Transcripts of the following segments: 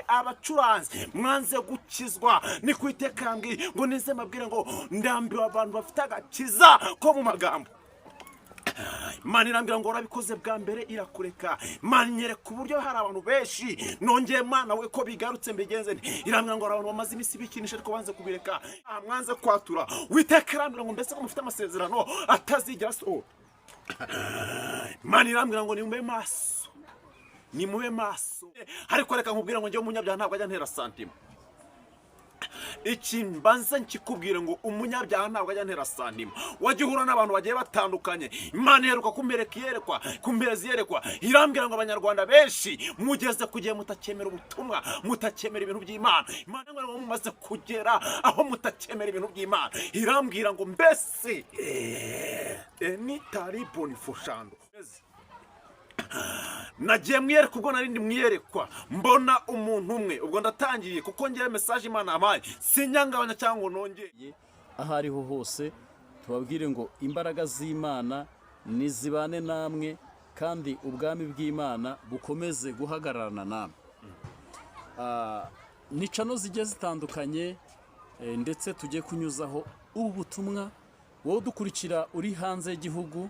abacuranzi mwanze gukizwa ni kwitekangi ngo nize mabwire ngo ndambiwe abantu bafite agakiza ko mu magambo. Imana irambwira ngo urabikoze bwa mbere irakureka. Imana inyereka uburyo hari abantu benshi nongeye Mana we ko bigarutse mbigenze irambwira ngo abantu bamaze imisi bikinisha ariko banze kubireka mwanze kwatura. Witeka irambwira ngo mbese ko mufite amasezerano atazigera so. Imana irambwira ngo nimube maso, nimube maso. Ariko reka nkubwira ngo njye umunyabyaha ntabwo ajya ntera santima. Iki mbanza nkikubwire ngo umunyabyaha ntabwo ajya ntera santima. Wajya uhura n'abantu bagiye batandukanye. Imana iheruka kumbereka yerekwa, kumbereza yerekwa. Irambwira ngo abanyarwanda benshi mugeze kugiye mutakemera ubutumwa, mutakemera ibintu by'Imana. Imana ngo mumaze kugera aho mutakemera ibintu by'Imana. Irambwira ngo mbese ni tariboni foshando. Nagiye mwiyereka ubwo narindi mwiyerekwa mbona umuntu umwe ubwo ndatangiye kuko ngiye message Imana amaye sinyangabanya cyangwa nongeye aho ariho hose tubabwire ngo imbaraga z'Imana nizibane namwe kandi ubwami bw'Imana bukomeze guhagararana namwe. Nicano zijye zitandukanye ndetse tujye kunyuzaho ubu butumwa wowe dukurikira uri hanze y'igihugu,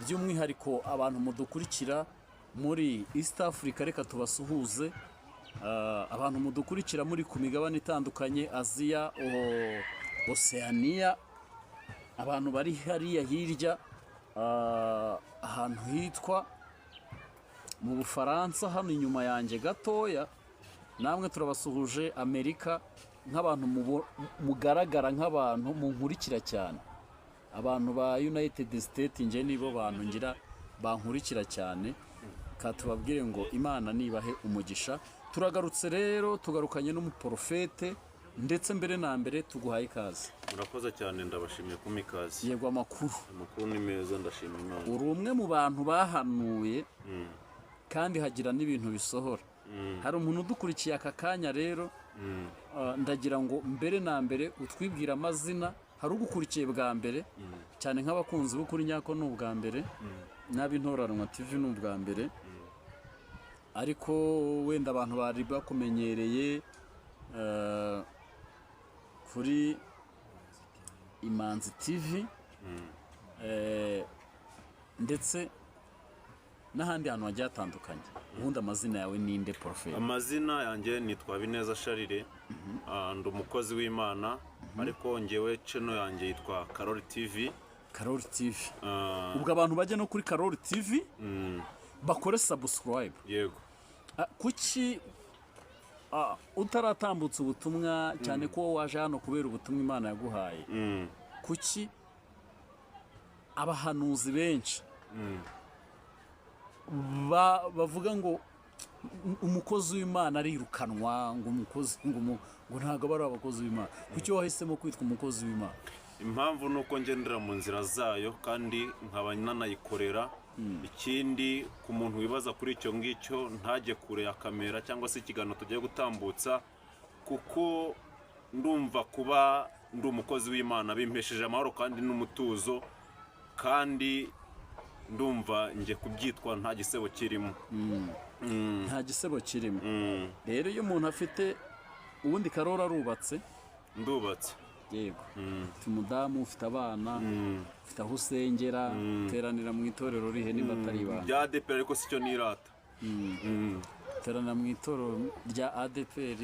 by'umwihariko abantu mudukurikira muri East Africa reka tubasuhuze, abantu mudukurikira muri ku migabane itandukanye Aziya, Oceania, abantu bari hariya hirya ahantu hitwa mu Bufaransa hano inyuma yanjye gatoya, namwe turabasuhuje. Amerika nk'abantu mugaragara nk'abantu munkurikira cyane, abantu ba United States nje nibo bantu ngira bankurikira cyane. Katubabwire ngo Imana nibahe umugisha. Turagarutse rero tugarukanye n'umuprofete ndetse mbere na mbere tuguhaye ikaze. Murakoze cyane ndabashimiye kumikaze. Yego amakuru ni meza ndashima Imana. Uri umwe mu bantu bahanuye kandi hagira n'ibintu bisohora. Hari umuntu udukurikiye aka kanya rero ndagira ngo mbere na mbere utwibwira amazina. Hari ugukurikiye bwa mbere cyane nk'abakunzi b'ukuri nyako ni ubwa mbere, n'ab'intoranwa TV ni ubwa mbere, ariko wenda abantu bari bakumenyereye kuri Imanzi TV ndetse n'ahandi hantu hagiye hatandukanye. Ubundi amazina yawe ninde Prophet? Amazina yanjye nitwa Bineza Sharire, ndi umukozi w'Imana, ariko ngewe channel yanjye yitwa Karoli TV. Karoli TV. Ubwo abantu bajya no kuri Karoli TV bakore subscribe. Yego. Kuki utaratambutse ubutumwa cyane ko waje hano kubera ubutumwa Imana yaguhaye? Kuki abahanuzi benshi bavuga ngo umukozi w'Imana arirukanwa, ngo umukozi ngo ntago bari abakozi b'Imana? Kuki wahisemo kwitwa umukozi w'Imana? Impamvu nuko ngendera mu nzira zayo kandi nkaba nanayikorera. Ikindi ku muntu wibaza kuri icyo ngicyo ntajye kure ya kamera cyangwa se ikiganiro tugiye gutambutsa, kuko ndumva kuba ndi umukozi w'Imana bimpesheje amahoro kandi n'umutuzo, kandi ndumva nje kubyitwa nta gisebo kirimo. Nta gisebo kirimo. Rero iyo umuntu afite ubundi Karoli arubatse? Ndubatse. Yego. Umudamu ufite abana, ufite aho usengera, teranira mu itorero rihe niba atari ibanga? Rya ADPR ariko sicyo nirata. Teranira mu itorero rya ADPR,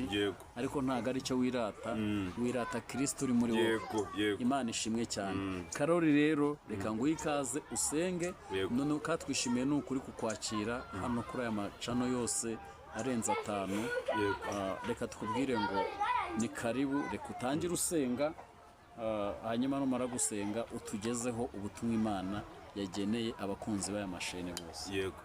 ariko ntago ari cyo wirata, wirata Kristo uri muri wowe. Imana ishimwe cyane. Karoli rero reka nguhe ikaze usenge, none katwishimiye n'ukuri kukwakira hano kuri aya macano yose arenze 5. Reka tukubwire ngo ni karibu, reka utangire usenga, hanyuma numara gusenga utugezeho ubutumwa Imana yageneye abakunzi b'aya mashene bose. Yego.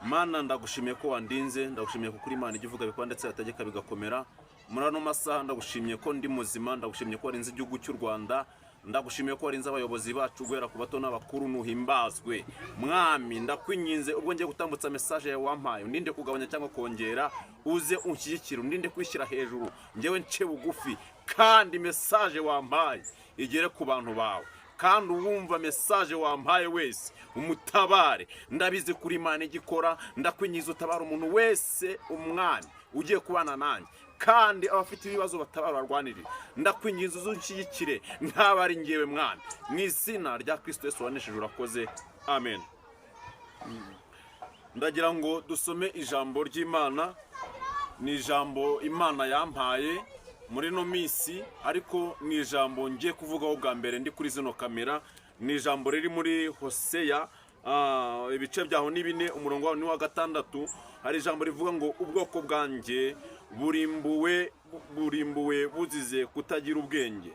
Mana ndagushimiye ko wandinze, ndagushimiye ko kuri Imana ivuga bikwa ndetse yategeka bigakomera. Muri ano masaha ndagushimiye ko ndi muzima, ndagushimiye ko warinze igihugu cy'u Rwanda, ndagushimiye ko warinze abayobozi bacu guhera ku bato n'abakuru. Nuhimbazwe Mwami, ndakwinginze ubwo ngiye gutambutsa message yawe wampaye, ndinde kugabanya cyangwa kongera, uze unshyigikira, ndinde kwishyira hejuru, ngewe nce bugufi, kandi message wampaye igere ku bantu bawe, kandi uwumva message wampaye wese umutabare. Ndabizi kuri Imana igikora, ndakwinyiza utabara umuntu wese umwami ugiye kubana nanjye, kandi abafite ibibazo batabara barwanirire. Ndakwinginze unshyigikire nk'aba ari ngewe mwana, mu izina rya Kristo Yesu wanesheje urakoze, amen. Ndagira ngo dusome ijambo ry'Imana. Ni ijambo Imana yampaye muri no minsi, ariko ni ijambo ngiye kuvugaho bwa mbere ndi kuri zino kamera. Ni ijambo riri muri Hoseya ibice byaho ni 4 umurongo wa 6. Hari ijambo rivuga ngo ubwoko bwanjye burimbuwe buzize kutagira ubwenge.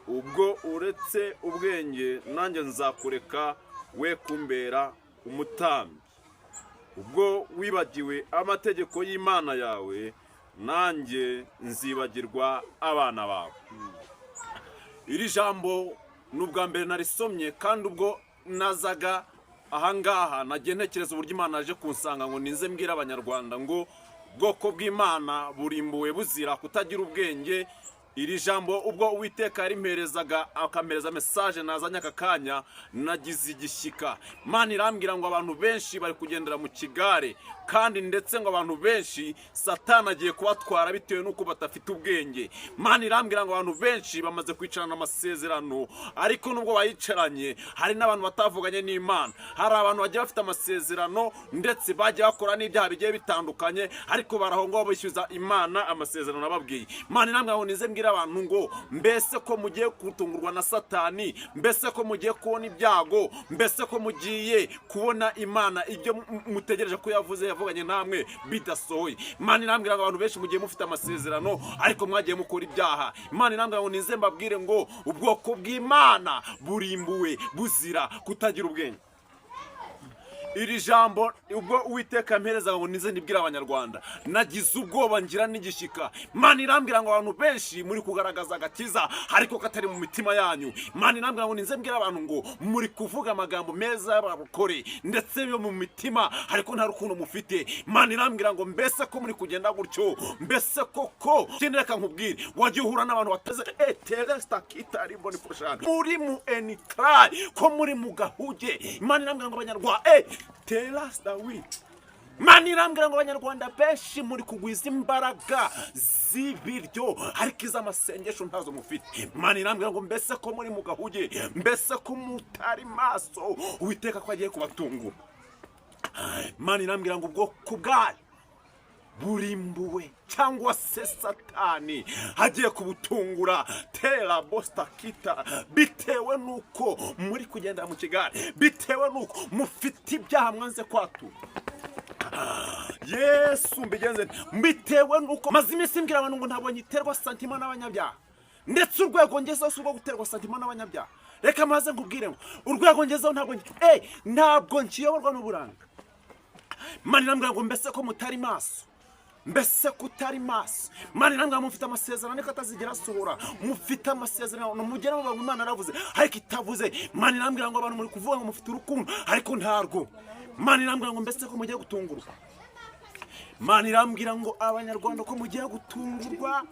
Ubwo uretse ubwenge nanjye nzakureka we kumbera umutambyi. Ubwo wibagiwe amategeko y'Imana yawe nanjye nzibagirwa abana bawe. Iri jambo n'ubwa mbere narisomye, kandi ubwo nazaga ahangaha nagiye ntekereza uburyo Imana aje kunsanga ngo ninze mbwira abanyarwanda ngo ubwoko bw'Imana burimbuwe buzira kutagira ubwenge. Iri jambo ubwo Uwiteka yarimperezaga akamereza message nazanye aka kanya, nagize igishyika. Imana irambwira ngo abantu benshi bari kugendera mu kigare, kandi ndetse ngo abantu benshi Satani agiye kubatwara bitewe nuko batafite ubwenge. Imana irambwira ngo abantu benshi bamaze kwicarana amasezerano, ariko nubwo bayicaranye hari n'abantu batavuganye n'Imana. Hari abantu bagiye bafite amasezerano ndetse bagiye bakora n'ibyaha bigiye bitandukanye, ariko barahongo bishyuza Imana amasezerano nababwiye. Imana irambwira ngo nize mbwira abantu ngo mbese ko mugiye kutungurwa na Satani, mbese ko mugiye kubona ibyago, mbese ko mugiye kubona Imana ibyo mutegereje ko yavuganye namwe bidasohoye. Imana irambwira ngo abantu benshi mugiye mufite amasezerano ariko mwagiye mukora ibyaha. Imana irambwira ngo nize mbabwire ngo ubwoko bw'Imana burimbuwe buzira kutagira ubwenge. Iri jambo ubwo Uwiteka mpereza ngo nize nibwira abanyarwanda, nagize ubwoba ngira n'igishyika. Imana irambwira ngo abantu benshi muri kugaragaza agakiza ariko katari mu mitima yanyu. Imana irambwira ngo nize mbwira abantu ngo muri kuvuga amagambo meza y'abakore ndetse yo mu mitima ariko nta rukundo mufite. Imana irambwira ngo mbese ko muri kugenda gutyo, mbese koko kindereka nkubwire wagiye uhura n'abantu bateze telesta kitari mboni poshana muri mu enikrai ko muri mu gahuge. Imana irambwira ngo abanyarwanda Telas David. Imana irambwira ngo abanyarwanda benshi muri kugwiza imbaraga z'ibiryo ariko iz'amasengesho ntazo mufite. Imana irambwira ngo mbese ko muri mu gahuge, mbese ko mutari maso, Uwiteka ko agiye kubatungura. Imana irambwira ngo ubwoko bwayo burimbuwe cyangwa se Satani agiye kubutungura. Tera bosta kita bitewe nuko muri kugenda mu kigare, bitewe nuko mufite ibyaha mwanze kwatura. Yesu mbigenze bitewe nuko maze iminsi mbwira abantu ngo ntabonye iterwa santima n'abanyabyaha, ndetse urwego ngezeho si urwo guterwa santima n'abanyabyaha. Reka maze nkubwire ngo urwego ngezeho ntabwo nkiyoborwa n'uburanga. Imana irambwira ngo mbese ko mutari maso, mbese kutari maso. Imana irambwira mufite amasezerano ariko atazigera asohora, mufite amasezerano mugera mu bantu Imana aravuze ariko itavuze. Imana irambwira ngo abantu muri kuvuga ngo mufite urukundo ariko ntarwo. Imana irambwira ngo mbese ko mugiye gutungurwa. Imana irambwira ngo abanyarwanda ko mugiye gutungurwa,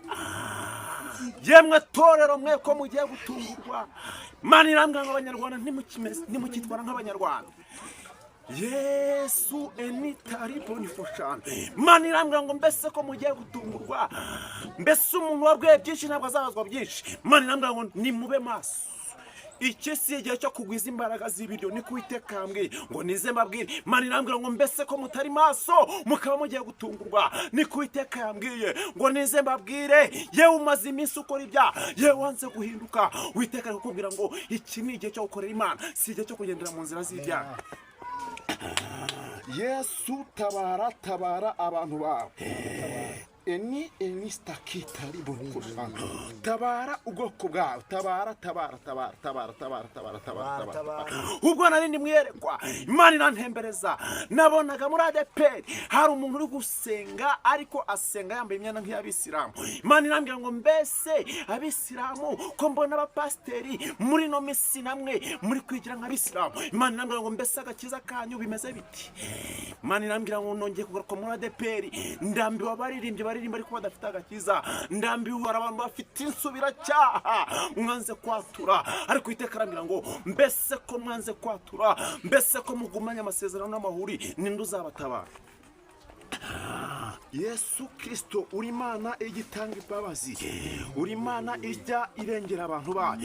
yemwe torero mwe ko mugiye gutungurwa. Imana irambwira ngo abanyarwanda ntimukitwara nk'abanyarwanda. Yesu enitari bonifoshana. Imana irambwira ngo mbese ko mugiye gutungurwa, mbese umuntu wabwiye byinshi ntabwo azabazwa byinshi. Imana irambwira ngo nimube maso. Iki si igihe cyo kugwiza imbaraga z'ibiryo, ni Uwiteka ambwiye ngo nize mbabwire. Imana irambwira ngo mbese ko mutari maso mukaba mugiye gutungurwa, ni Uwiteka yambwiye ngo nize mbabwire. Yewe umaze iminsi ukora ibyaha, yewe wanze guhinduka, Uwiteka akakubwira ngo iki ni igihe cyo gukorera Imana, si igihe cyo kugendera mu nzira z'ibyaha. Yesu tabara abantu bawe. Enistakitari bokushana. Tabara ubwoko bwawe, tabara. Ubwo narindi mwerekwa Imana irantembereza, nabonaga muri ADP hari umuntu uri gusenga ariko asenga yambaye imyenda nk'iy'Abisilamu. Imana irambwira ngo mbese Abisilamu ko mbona abapasteri muri no misi namwe muri kwigira nk'Abisilamu. Imana irambwira ngo mbese agakiza kanyu bimeze biti. Imana irambwira ngo nongeye kugaruka muri ADP, ndambiwe abaririmbyi ariko badafite agakiza, ndambiwe abantu bafite insubira cyaha mwanze kwatura. Ariko Uwiteka arambwira ngo mbese ko mwanze kwatura, mbese ko mugumanya amasezerano n'amahuri, ninde uzabatabara? Yesu Kristo uri Imana igitanga imbabazi, uri Imana ijya irengera abantu bayo.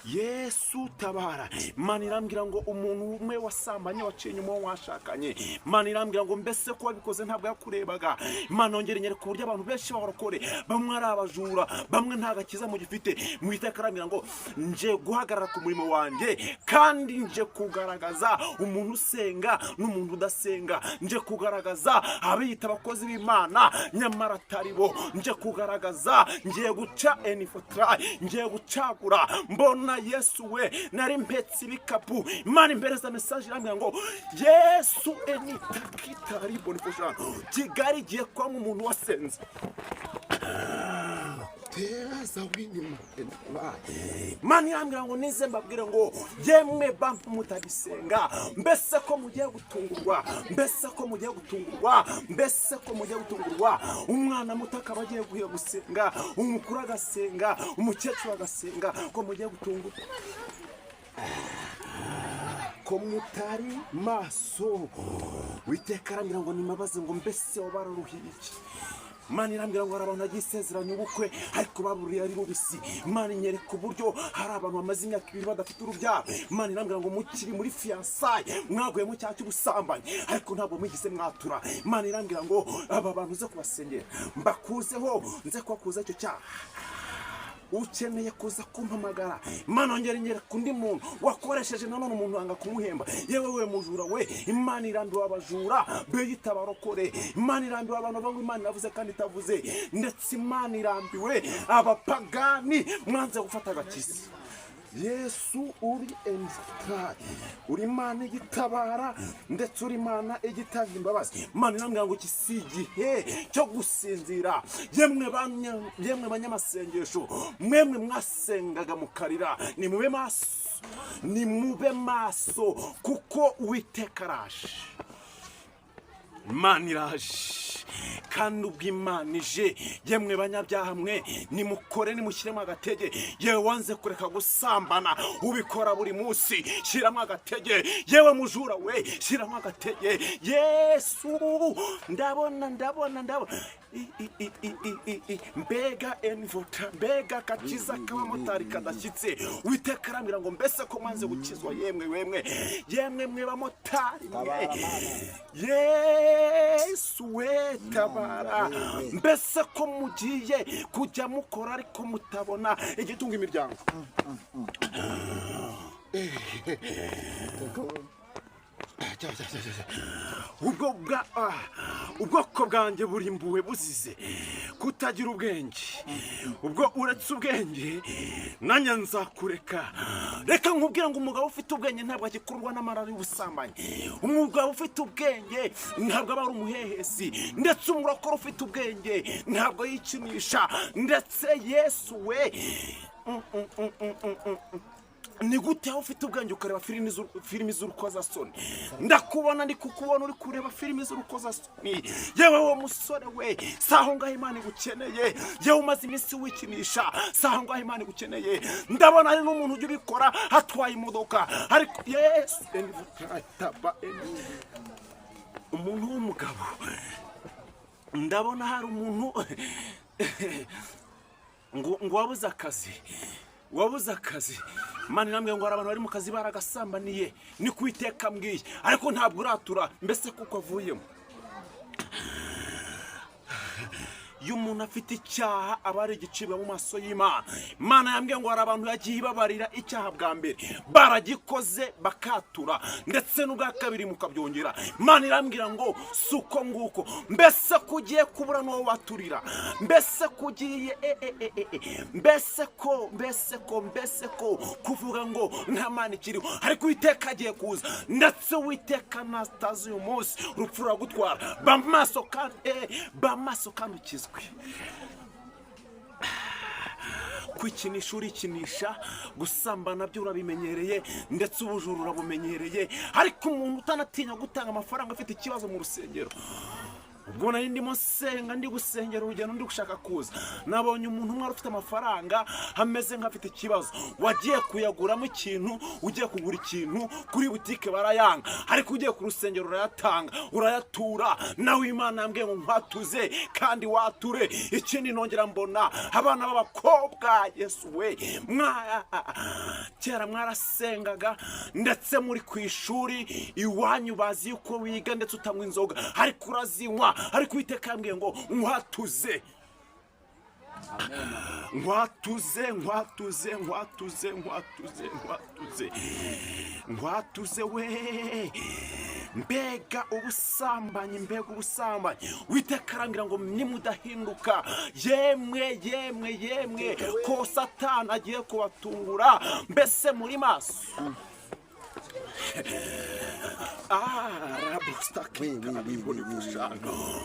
Yesu tabara. Imana irambwira ngo umuntu umwe wasambanye waciye inyuma washakanye, Imana irambwira ngo mbese ko wabikoze ntabwo yakurebaga. Imana ongera inyereka uburyo abantu benshi barokore, bamwe ari abajura, bamwe nta gakiza mu gifite. Mu iteka arambwira ngo nje guhagarara ku murimo wanjye, kandi nje kugaragaza umuntu usenga n'umuntu udasenga, nje kugaragaza abiyita abakozi b'Imana nyamara atari bo, nje kugaragaza, ngiye guca enifotra, ngiye gucagura. Mbona Yesu we nari mpetse ibikapu, Imana imbereza message irambwira ngo Yesu enitakitari bonifosha Kigali igiye kwa umuntu wasenze. Teza winima Imana irambwira ngo nize mbabwire ngo yemwe bantu mutagisenga, mbese ko mugiye gutungurwa, mbese ko mugiye gutungurwa, mbese ko mugiye gutungurwa. Umwana muto akaba agiye gusenga, umukuru agasenga, umukecuru agasenga, ko mugiye gutungurwa, ko mutari maso. Witeka arambwira ngo nimabaze ngo mbese wabararuhiye iki. Imana irambwira ngo hari abantu bagiye isezeranya ubukwe ariko baburiye ari bubisi. Imana inyereka uburyo hari abantu bamaze imyaka 2 badafite urubyaro. Imana irambwira ngo mukiri muri fiançailles mwaguye mu cyaha cy'ubusambanyi ariko ntabwo mwigise mwatura. Imana irambwira ngo aba bantu uze kubasengera mbakuzeho, nze kubakuza icyo cyaha. Ukeneye kuza kumpamagara, Imana ongera inyereka undi muntu wakoresheje nanone umuntu wanga kumuhemba. Yewe we mujura we, Imana irambiwe abajura beyita barokore. Imana irambiwe abantu bangu Imana yavuze kandi itavuze, ndetse Imana irambiwe abapagani mwanze gufata agakiza. Yesu uri enifotra, uri Imana igitabara, ndetse uri Imana igitanga imbabazi. Imana irambwira ngo iki gihe cyo gusinzira. Yemwe banyamasengesho, mwemwe mwasengaga mukarira, nimube maso, nimube maso, kuko Uwiteka araje. Imana iraje kandi ubw'Imana ije. Yemwe banyabyaha mwe nimukore nimushyiremo agatege. Yewe wanze kureka gusambana ubikora buri munsi, shyiramo agatege. Yewe mujura we, shyiramo agatege. Yesu ndabona mbega enivota, mbega kakiza k'abamotari kadashyitse. Uwiteka arambwira ngo mbese ko mwanze gukizwa yemwe mwe bamotari mwe. Yesu we tabara, mbese ko mugiye kujya mukora ariko mutabona igitunga imiryango. Ubwoko bwanjye burimbuwe buzize kutagira ubwenge. Ubwo uretse ubwenge nanjye nzakureka. Reka nkubwira ngo umugabo ufite ubwenge ntabwo agikurwa n'amarari y'ubusambanyi. Umugabo ufite ubwenge ntabwo aba ari umuhehesi, ndetse umurokore ufite ubwenge ntabwo yikinisha. Ndetse Yesu we, ni gute ufite ubwenge ukareba filimi z'urukozasoni? Ndakubona ndi kukubona uri kureba filimi z'urukozasoni. Yewe wo musore we, saho ngaho Imana igukeneye. Yewe umaze iminsi wikinisha, saho ngaho Imana igukeneye. Ndabona hari n'umuntu ujya ubikora atwaye imodoka ariko Yesu umuntu w'umugabo. Ndabona hari umuntu ngo wabuze akazi. Imana irambwira ngo hari abantu bari mu kazi baragasambaniye, ni Uwiteka mbwiye, ariko ntabwo uratura, mbese kuko avuyemo. Iyo umuntu afite icyaha aba ari igicibwa mu maso y'Imana. Imana yambwiye ngo hari abantu yagiye ibabarira icyaha bwa mbere, baragikoze bakatura, ndetse n'ubwa kabiri mukabyongera. Imana irambwira ngo suko nguko, mbese kugiye kubura n'uwo waturira, mbese kugiye mbese ko kuvuga ngo nta Mana ikiriho, ariko Uwiteka agiye kuza. Ndetse Uwiteka natazi uyu munsi urupfu ruragutwara. Bamaso kandi ukizwe. Kwikinisha urikinisha, gusambana byo urabimenyereye, ndetse ubujura urabumenyereye, ariko umuntu utanatinya gutanga amafaranga afite ikibazo mu rusengero, ubwo nari ndimo senga ndi gusengera urugendo ndi gushaka kuza nabonye umuntu umwe ufite amafaranga ameze nk'afite ikibazo wagiye kuyaguramo ikintu ugiye kugura ikintu kuri butike barayanga ariko ugiye ku rusengero urayatanga urayatura nawe Imana yambwiye ngo nkwatuze kandi wature ikindi nongera mbona abana b'abakobwa Yesu we kera mwarasengaga ndetse muri ku ishuri iwanyu bazi yuko wiga ndetse utanywa inzoga ariko urazinywa ariko Uwiteka yambwiye ngo nkwatuze nkwatuze we mbega ubusambanyi Uwiteka arambwira ngo nimudahinduka yemwe ko Satani agiye kubatungura mbese muri maso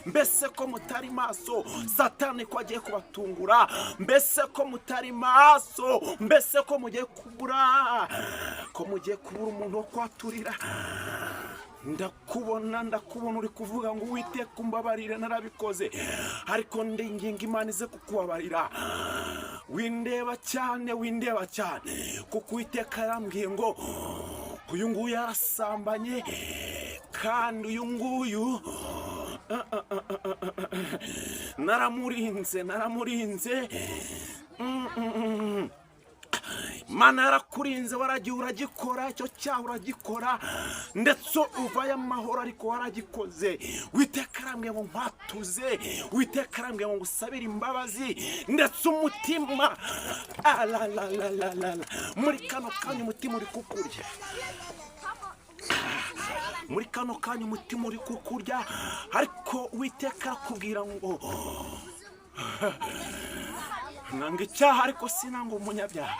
mbese ko mutari maso Satani ko agiye kubatungura mbese ko mutari maso mbese ko mugiye kubura umuntu wo kwaturira ndakubona uri kuvuga ngo Uwiteka umbabarire narabikoze ariko ndinginga Imana ize kukubabarira windeba cyane kuko Uwiteka yarambwiye ngo uyu nguyu yarasambanye kandi uyu nguyu naramurinze Imana yarakurinze waragiye uragikora icyo cyaha uragikora ndetse uvayo amahoro ariko waragikoze Uwiteka arambwiye ngo nkwatuze Uwiteka arambwiye ngo ngusabire imbabazi ndetse umutima muri kano kanya umutima uri kukurya ariko Uwiteka arakubwira ngo nanga icyaha ariko sinanga umunyabyaha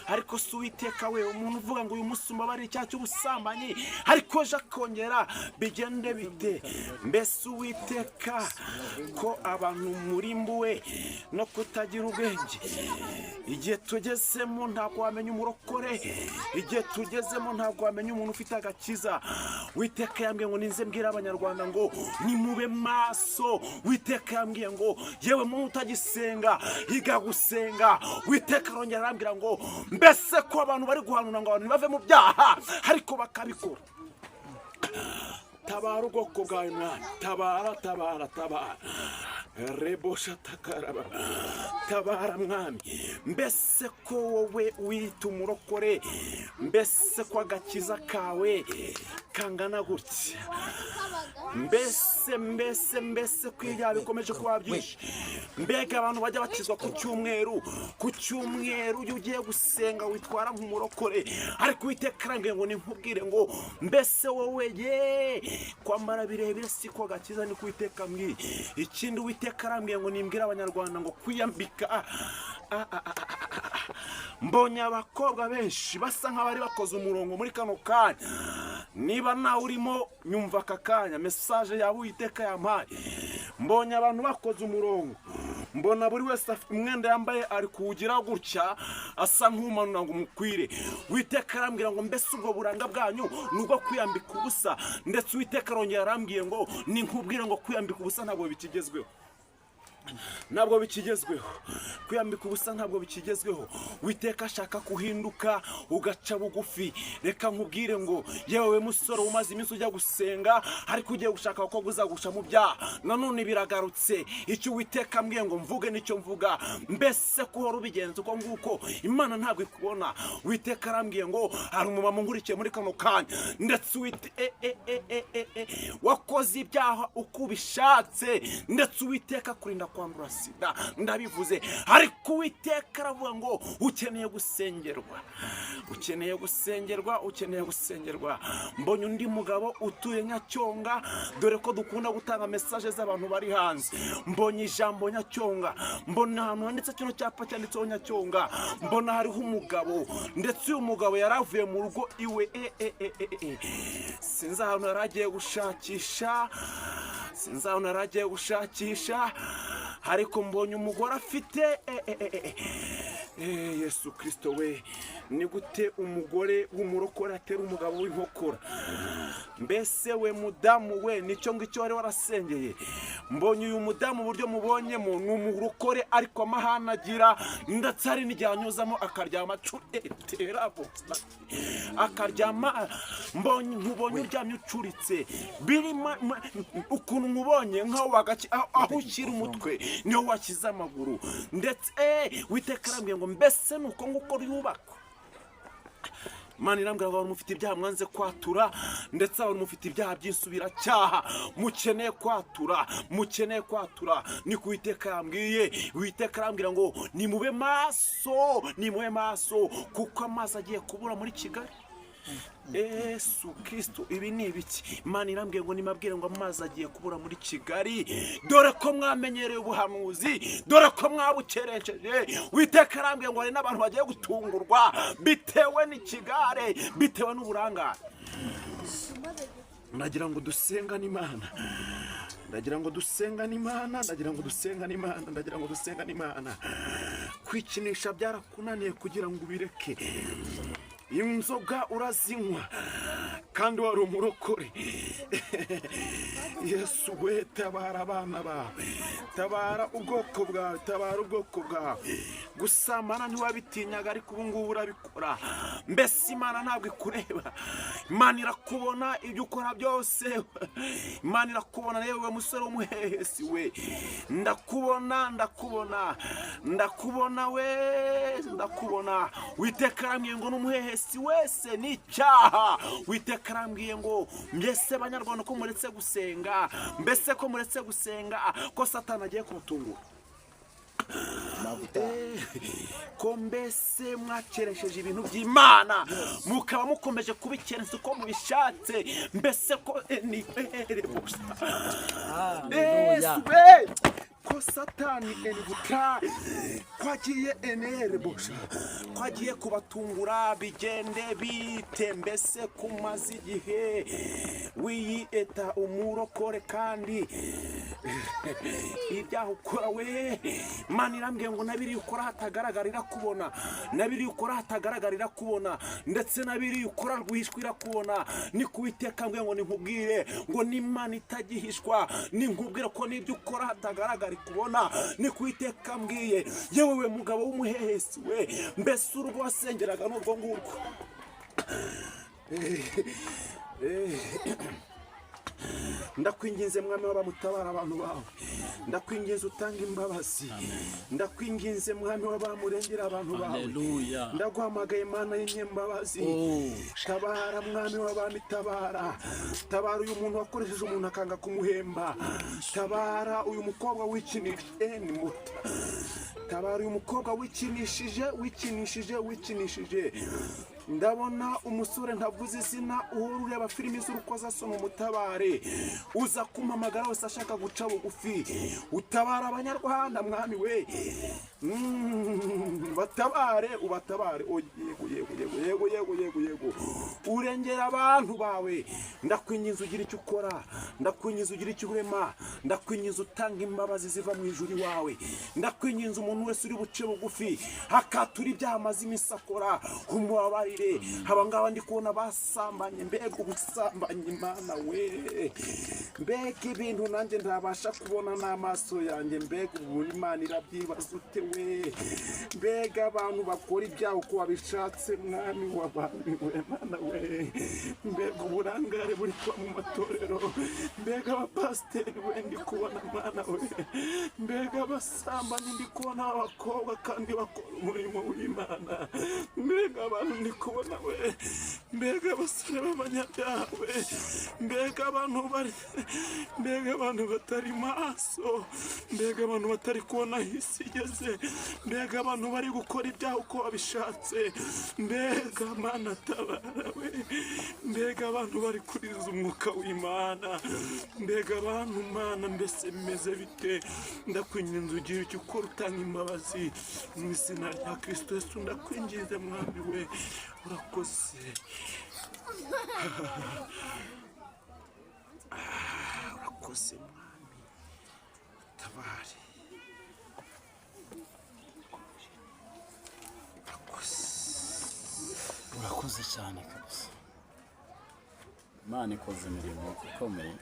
ariko si Uwiteka we umuntu uvuga ngo uyu munsi umbabarire icyaha cy'ubusambanyi ariko ejo akongera bigende bite mbese Uwiteka ko abantu murimbuwe no kutagira ubwenge igihe tugezemo ntabwo wamenya umurokore igihe tugezemo ntabwo wamenya umuntu ufite agakiza Uwiteka yambwiye ngo ninze mbwira abanyarwanda ngo nimube maso Uwiteka yambwiye ngo yewe muntu utagisenga higa gusenga Uwiteka arongera arambwira ngo mbese ko abantu bari guhanura ngo abantu bave mu byaha ariko bakabikora tabara ubwoko bwawe mwana tabara rebosha takaraba tabara mwami mbese ko wowe wita umurokore mbese ko agakiza kawe kangana gutya mbese ko ibyaha bikomeje kuba byinshi mbega abantu bajya bakizwa ku cyumweru iyo ugiye gusenga witwara nk'umurokore ariko Uwiteka arambwiye ngo ninkubwire ngo mbese wowe kwambara birebire si ko gakiza ni Uwiteka ambwiye ikindi Uwiteka arambwiye ngo nimbwire abanyarwanda ngo kwiyambika mbonye abakobwa benshi basa nk'abari bakoze umurongo muri kano kanya niba nawe urimo nyumva aka kanya mesaje yawe Uwiteka yampaye mbonye abantu bakoze umurongo mbona buri wese umwenda yambaye ari kuwugira gutya asa nk'umanura ngo umukwire Uwiteka arambwira ngo mbese ubwo buranga bwanyu nubwo kwiyambika ubusa ndetse Uwiteka arongera arambwiye ngo ninkubwire ngo kwiyambika ubusa ntabwo bikigezweho kwiyambika ubusa ntabwo bikigezweho Uwiteka ashaka kuhinduka ugaca bugufi reka nkubwire ngo yewe musore umaze iminsi ujya gusenga ariko ugiye gushaka ko uzagusha mu byaha nanone biragarutse icyo Uwiteka ambwiye ngo mvuge nicyo mvuga mbese ko uhora ubigenza uko nguko Imana ntabwo ikubona Uwiteka arambwiye ngo hari umumama nkurikiye muri kano kanya ndetse wakoze ibyaha uko ubishatse ndetse Uwiteka kurinda kwandura sida ndabivuze ariko Uwiteka aravuga ngo ukeneye gusengerwa mbonye undi mugabo utuye Nyacyonga dore ko dukunda gutanga message z'abantu bari hanze mbonye ijambo Nyacyonga mbona ahantu handitse kino cyapa cyanditseho Nyacyonga mbona hariho umugabo ndetse uyu mugabo yaravuye mu rugo iwe sinzi ahantu yaragiye gushakisha ariko mbonye umugore afite Yesu Kristo we ni gute umugore w'umurokore atera umugabo w'inkokora? Mbese we mudamu we nicyo ngicyo wari warasengeye? Mbonye uyu mudamu uburyo mubonyemo ni umurokore ariko amahane agira, ndetse hari n'igihe anyuzamo akaryama curiterabo akaryama. Nkubonye uryamye ucuritse birimo ukuntu nkubonye nkaho aho ushyira umutwe niho washyize amaguru, ndetse Uwiteka arambwiye ngo mbese nuko nguko yubakwa. Imana irambwira ngo mufite ibyaha mwanze kwatura, ndetse abantu mufite ibyaha by'insubiracyaha, mukeneye kwatura, mukeneye kwatura. Ni ku Uwiteka yambwiye. Uwiteka arambwira ngo nimube maso, nimube maso, kuko amazi agiye kubura muri Kigali. Yesu Kristo, ibi ni ibiki? Imana irambwiye ngo nimabwire ngo amazi agiye kubura muri Kigali, dore ko mwamenyereye ubuhanuzi, dore ko mwabukerenceje. Uwiteka arambwiye ngo hari n'abantu bagiye gutungurwa bitewe n'ikigare, bitewe n'uburangare. Ndagira ngo dusengane Imana, ndagira ngo dusengane Imana, ndagira ngo dusengane Imana, ndagira ngo dusengane Imana. Kwikinisha byarakunaniye kugira ngo ubireke. Inzoga urazinywa kandi wari umurokore. Yesu we, tabara abana bawe, tabara ubwoko bwawe, tabara ubwoko bwawe. Gusambana ntiwabitinyaga ariko ubu ngubu urabikora. Mbese Imana ntabwo ikureba? Imana irakubona ibyo ukora byose. Imana irakubona yewe musore w'umuhehesi we. Ndakubona, ndakubona, ndakubona we, ndakubona. Uwiteka arambwiye ngo n'umuhehesi wese ni icyaha. Uwiteka arambwiye ngo mbese Banyarwanda ko muretse gusenga, mbese ko muretse gusenga, ko Satani agiye kumutungura. Ko mbese mwakeresheje ibintu by'Imana, mukaba mukomeje kubikerensa uko mubishatse. Mbese ko ko Satani kwagiye enerebosha, kwagiye kubatungura bigende bite? Mbese kumaze igihe wiyita umurokore kandi ibyaha ukora we. Imana irambwiye ngo nabiri ukora hatagaragarira kubona, nabiri ukora hatagaragarira kubona, ndetse nabiri ukora rwihishwira kubona. Ni ku Uwiteka ambwiye ngo ninkubwire ngo n'Imana itagihishwa, ninkubwire ko n'ibyo ukora hatagaragara kubona. Ni ku Uwiteka ambwiye. Yewe we mugabo w'umuhehesi we, mbese urugo wasengeraga n'urwo ngurwo. Ndakwinginze Mwami w'abamutabara abantu bawe, ndakwinginze utanga imbabazi, ndakwinginze Mwami w'abamurengera abantu bawe. Ndaguhamagaye Imana y'inyembabazi. Tabara Mwami w'abami, tabara, tabara uyu muntu wakoresheje umuntu akanga kumuhemba. Tabara uyu mukobwa wikinishije ni muta, tabara uyu mukobwa wikinishije. Ndabona umusore ntavuze izina ureba filimi z'urukozasoni, umutabare. Uza kumpamagara wese ashaka guca bugufi, utabara Abanyarwanda Mwami we. Batabare, ubatabare. Yego urengera abantu bawe. Ndakwinginze ugira icyo ukora, ndakwinginze ugira icyo urema, ndakwinginze utanga imbabazi ziva mu ijuru iwawe. Ndakwinginze umuntu wese uri buce bugufi hakatura ibyaha amaze iminsi akora, umubabarire. Aba ngaba ndi kubona basambanye, mbega ubusambanyi Imana we, mbega ibintu nanjye ntabasha kubona n'amaso yanjye. Mbega ubu Imana irabyibaza ute we? Mbega abantu bakora ibyaha uko babishatse Mwami w'abami we, Mana we. Mbega uburangare buri kuba mu matorero, mbega abapasiteri we ndi kubona Mana we. Mbega abasambanyi ndi kubona abakobwa kandi bakora umurimo w'Imana. Mbega abantu ndi kubona we, mbega abasore b'abanyabyaha we, mbega abantu bari, mbega abantu batari maso, mbega abantu batari kubona isi igeze, mbega abantu bari gukora ibyaha uko babishatse. Mbega Mana tabara we, mbega abantu bari kuriza umwuka w'Imana. Mbega abantu Mana, mbese bimeze bite? Ndakwinginze ugira icyo ukora, utanga imbabazi mu izina rya Kristo Yesu. Ndakwinginze Mwami we, urakoze. Urakoze Mwami, tabare. Urakoze. cyane kabisa. Imana ikoze imirimo ikomeye,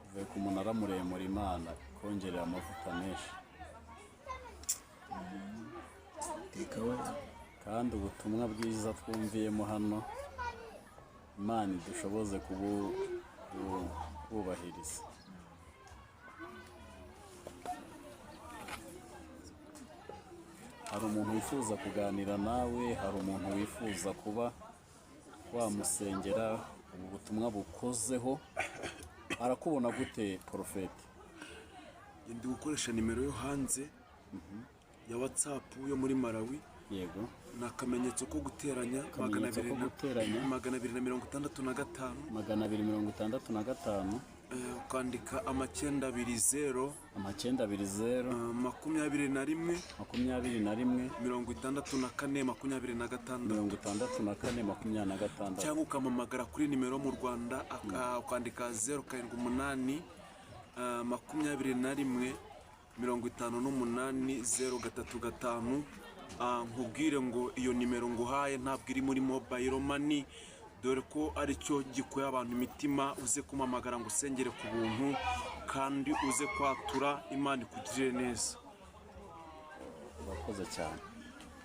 uvuye ku munara muremure, Imana kongerera amavuta menshi, kandi ubutumwa bwiza twumviyemo hano Imana idushoboze kububahiriza. Hari umuntu wifuza kuganira nawe, hari umuntu wifuza kuba wamusengera, ubu butumwa bukozeho, arakubona gute porofeti? Ndi gukoresha nimero yo hanze ya WhatsApp yo muri Malawi. Yego. Ni akamenyetso ko guteranya 265 ukandika 920 920 21 64 cyangwa ukamamagara kuri nimero mu Rwanda ukandika 078 21 58 nkubwire ngo iyo nimero nguhaye ntabwo iri muri mobile money, dore ko ari cyo gikoye abantu imitima. Uze kumamagara ngo usengere ku buntu kandi uze kwatura, Imana ikugirire neza. Urakoze cyane.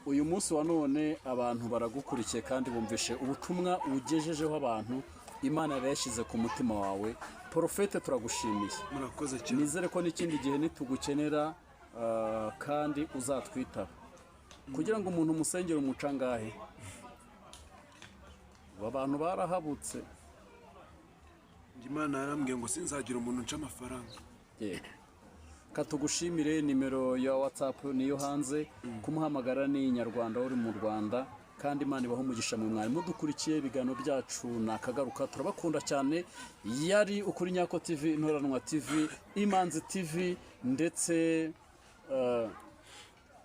Uyu munsi wa none abantu baragukurikiye kandi bumvishe ubutumwa ugejejeho abantu Imana yashyize ku mutima wawe. Porofete turagushimiye. Murakoze cyane. Nizere ko n'ikindi gihe nitugukenera kandi uzatwitaba kugira ngo umuntu umusengere umucangahe. Abantu barahabutse. Imana yarambwiye ngo sinzagira umuntu nca amafaranga. Yego. Katugushimire. Nimero ya WhatsApp niyo hanze, kumuhamagara ni Inyarwanda uri mu Rwanda, kandi Imana ibaho umugisha mu mwari mudukurikiye. Ibiganiro byacu nakagaruka, turabakunda cyane. Yari Ukuri Nyako TV, Intoranwa TV, Imanzi TV, ndetse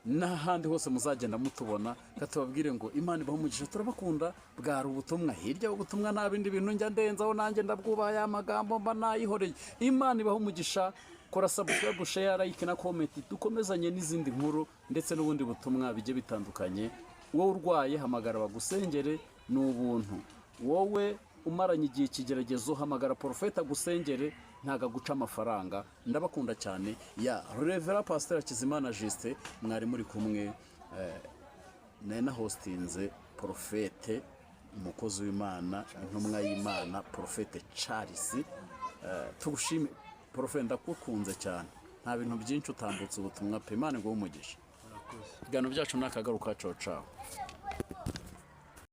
n'ahandi hose muzagenda mutubona. Katubabwire ngo Imana ibaho umugisha, turabakunda. Bwari ubutumwa, hirya ubutumwa nta bindi bintu njya ndenzaho, nanjye ndabwubaha ya magambo mba nayihoreye. Imana ibaho umugisha. Kora subscribe, share, like na comment, dukomezanye n'izindi nkuru ndetse n'ubundi butumwa bijye bitandukanye. Wowe urwaye hamagara bagusengere, ni ubuntu. Wowe umaranye igihe ikigeragezo hamagara porofeta gusengere, ntaga guca amafaranga. Ndabakunda cyane. Ya Reverend Pastor Kizimana Juste mwari muri kumwe, na hostinze porofete, umukozi w'Imana, intumwa y'Imana, porofete Charles. Tugushime porofete, ndakukunze cyane. Nta bintu byinshi utambutse ubutumwa pe. Imana ngo umugisha. Ibiganiro byacu nakagaruka. Ciao ciao.